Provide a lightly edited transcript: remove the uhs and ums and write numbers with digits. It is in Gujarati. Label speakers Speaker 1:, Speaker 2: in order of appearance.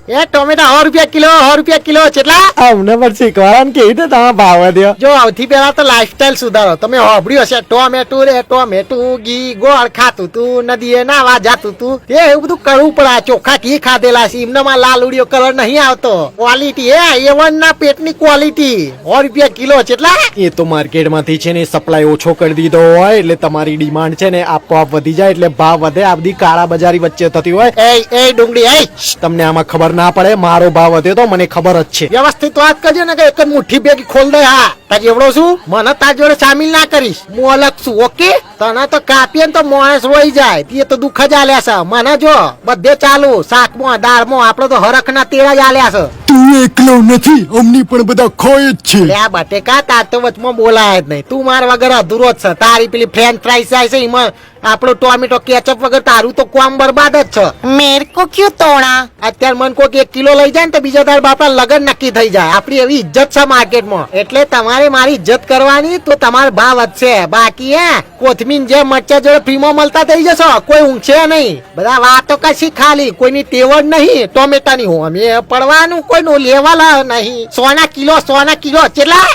Speaker 1: એ ટોમેટા 100 રૂપિયા કિલો કેટલા?
Speaker 2: અમને પણ શીખવાડવાનું કેવી રીતે તમે ભાવ વધ્યો?
Speaker 1: જો સૌથી પહેલા તો લાઈફસ્ટાઈલ સુધારો. તમે સાંભળ્યું હશે ટોમેટું રે ટોમેટું ઘી ગોળ ખાતું તું, નદીએ નાવા જાતું તું, એ એવું બધું કરવું પડે. આ ચોખ્ખા ઘી ખાધેલા છે, એમનામાં લાલ ઉડિયો કલર નહીં આવતો. ક્વોલિટી A1 ના પેટની ક્વોલિટી. 100 રૂપિયા કિલો કેટલા?
Speaker 2: એ તો માર્કેટ માંથી છે ને સપ્લાય ઓછો કરી દીધો હોય એટલે તમારી ડિમાન્ડ છે ને આપોઆપ વધી જાય એટલે ભાવ વધે. આ બધી કાળા બજારી વચ્ચે થતી હોય.
Speaker 1: એ ડુંગળી એ
Speaker 2: તમને આમાં ખબર ના પડે, મારો ભાવ વધ્યો તો મને ખબર જ છે.
Speaker 1: વ્યવસ્થિત વાત કરજો ને કે એક જ મુઠ્ઠી ભેગી ખોલ દે. હા તાર જેવડો છું મને તાર જોડે સામેલ ના કરીશ. હું અલગ છું. ઓકે તને તો કાપીએ ને તો માણસ રોઈ જાય, તે તો દુઃખ જ આલ્યા છે. મને જો બધે ચાલુ શાકમાં દાળમાં આપડે તો હરખ ના તેરા જ આલ્યા છે.
Speaker 2: તું એકલો નથી, અમની પણ બધા ખોય જ છે.
Speaker 1: આ બટેકા તાર તો વચમાં બોલાય જ નહીં. તું મારા વગર અધૂરો જ છે. તારી પેલી ફ્રેન્ચ ફ્રાઈસ જાય છે એમાં આપણો ટોમેટો કેચઅપ વગર તારું તો કામ બરબાદ જ છે.
Speaker 3: मेरे को क्यों तोड़ा?
Speaker 1: અત્યારે મન કોઈક 1 કિલો લઈ જાય ને તો બીજા તાર બાપા લગન નક્કી થઈ જાય. આપડી એવી ઇજ્જત છે માર્કેટમાં, એટલે તમારે મારી ઇજ્જત કરવાની તો તમારો ભાવ વધશે. બાકી કોથમીર જે મરચા જોડે ફ્રીમાં મળતા થઈ જશો. કોઈ ઊંઘશે નહીં. બધા વાતો કશી ખાલી, કોઈની તેવડ નહીં ટોમેટાની. હું અમે પડવાનું કોઈનું લેવાલા નહીં. 100 ના કિલો કેટલા?